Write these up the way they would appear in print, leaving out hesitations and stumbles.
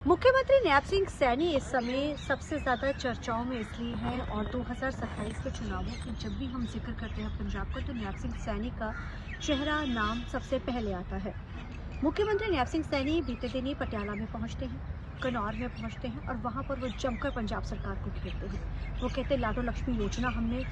मुख्यमंत्री नैब सिंह सैनी इस समय सबसे ज़्यादा चर्चाओं में इसलिए हैं और 2027 के चुनावों की जब भी हम जिक्र करते हैं पंजाब का तो नैब सिंह सैनी का चेहरा नाम सबसे पहले आता है। मुख्यमंत्री नैब सिंह सैनी बीते दिन ही पटियाला में पहुंचते हैं, कन्नौर में पहुंचते हैं और वहां पर वो जमकर पंजाब सरकार को घेरते हैं। वो कहते हैं लाडो लक्ष्मी योजना हमने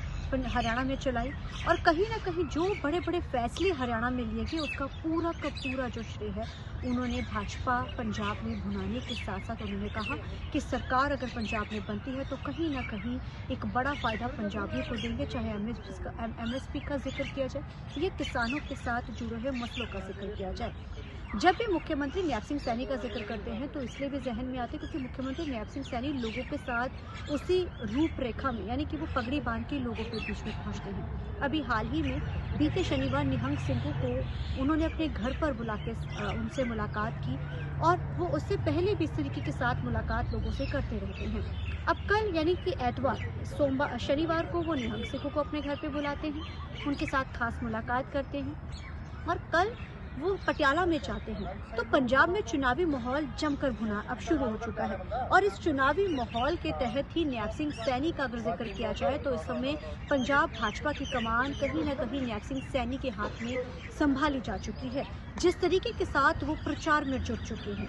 हरियाणा में चलाई और कहीं ना कहीं जो बड़े बड़े फैसले हरियाणा में लिए गए उसका पूरा का पूरा जो श्रेय है उन्होंने भाजपा पंजाब में भुनाने के साथ साथ उन्होंने कहा कि सरकार अगर पंजाब में बनती है तो कहीं ना कहीं एक बड़ा फ़ायदा पंजाबियों को देंगे, चाहे एमएसपी का जिक्र किया जाए या किसानों के साथ जुड़े हुए मसलों का जिक्र किया जाए। जब भी मुख्यमंत्री नैब सिंह सैनी का जिक्र करते हैं तो इसलिए भी जहन में आते हैं क्योंकि मुख्यमंत्री नैब सिंह सैनी लोगों के साथ उसी रूपरेखा में यानी कि वो पगड़ी बांध के लोगों के बीच में पहुंचते हैं। अभी हाल ही में बीते शनिवार निहंग सिंह को उन्होंने अपने घर पर बुला के उनसे मुलाकात की और वो उससे पहले भी इस तरीके के साथ मुलाकात लोगों से करते रहते हैं। अब कल यानी कि एतवार शनिवार को वो निहंग सिंह को अपने घर पे बुलाते हैं, उनके साथ खास मुलाकात करते हैं और कल वो पटियाला में जाते हैं। तो पंजाब में चुनावी माहौल जमकर भुना अब शुरू हो चुका है और इस चुनावी माहौल के तहत ही नैब सिंह सैनी का अगर जिक्र किया जाए तो इस समय पंजाब भाजपा की कमान कहीं न कहीं नैब सिंह सैनी के हाथ में संभाली जा चुकी है। जिस तरीके के साथ वो प्रचार में जुट चुके हैं,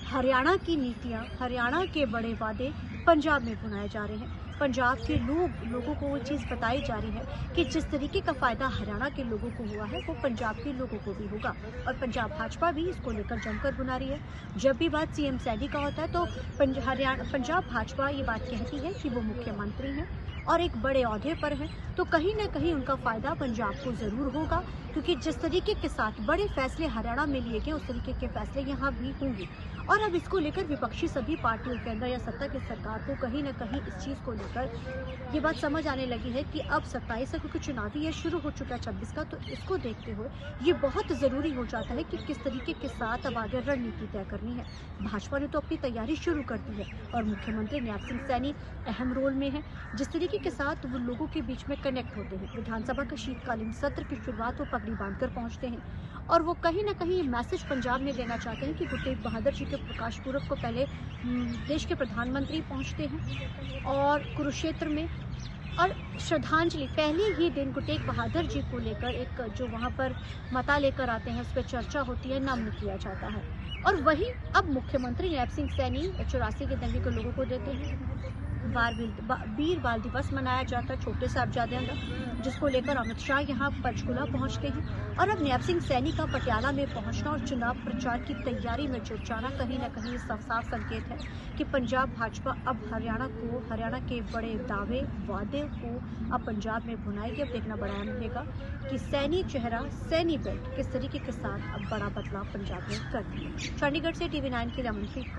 हरियाणा की नीतियां, हरियाणा के बड़े वादे पंजाब में भुनाए जा रहे हैं। पंजाब के लोगों को वो चीज़ बताई जा रही है कि जिस तरीके का फ़ायदा हरियाणा के लोगों को हुआ है वो पंजाब के लोगों को भी होगा और पंजाब भाजपा भी इसको लेकर जमकर भुना रही है। जब भी बात सीएम सैनी का होता है तो पंजाब भाजपा ये बात कहती है कि वो मुख्यमंत्री हैं और एक बड़े ओहदे पर है तो कहीं ना कहीं उनका फ़ायदा पंजाब को ज़रूर होगा क्योंकि जिस तरीके के साथ बड़े फैसले हरियाणा में लिए गए उस तरीके के फैसले यहाँ भी होंगे। और अब इसको लेकर विपक्षी सभी पार्टियों के अंदर या सत्ता की सरकार को कहीं ना कहीं इस चीज़ को लेकर ये बात समझ आने लगी है कि अब 27 क्योंकि चुनावी ये शुरू हो चुका है 26 का, तो इसको देखते हुए ये बहुत ज़रूरी हो जाता है कि किस तरीके के साथ अब आगे रणनीति तय करनी है। भाजपा ने तो अपनी तैयारी शुरू कर दी है और मुख्यमंत्री नैब सिंह सैनी अहम रोल में है। जिस तरीके के साथ वो लोगों के बीच में कनेक्ट होते हैं, विधानसभा का शीतकालीन सत्र की शुरुआत वो पगड़ी बांधकर पहुंचते हैं और वो कहीं ना कहीं ये मैसेज पंजाब में देना चाहते हैं कि गुरु तेग बहादुर जी के प्रकाश पुरब को पहले देश के प्रधानमंत्री पहुंचते हैं और कुरुक्षेत्र में और श्रद्धांजलि पहले ही दिन गुरु तेग बहादुर जी को लेकर एक जो वहाँ पर मता लेकर आते हैं उस पर चर्चा होती है, नमन किया जाता है। और वहीं अब मुख्यमंत्री नैब सिंह सैनी 84 के दंगे को लोगों को देते हैं। वीर बाल दिवस मनाया जाता है छोटे साहिबजादों का, जिसको लेकर अमित शाह यहाँ पंचकुला पहुँचते हैं और अब नैब सिंह सैनी का पटियाला में पहुँचना और चुनाव प्रचार की तैयारी में जुट जाना कहीं ना कहीं साफ संकेत है कि पंजाब भाजपा अब हरियाणा के बड़े दावे वादे को अब पंजाब में भुनाएगी। अब देखना बड़ा अहम रहेगा कि सैनी चेहरा सैनी बेल्ट किस तरीके के साथ अब बड़ा बदलाव पंजाब में कर दिया। चंडीगढ़ से TV9 के लिए अमनप्रीत।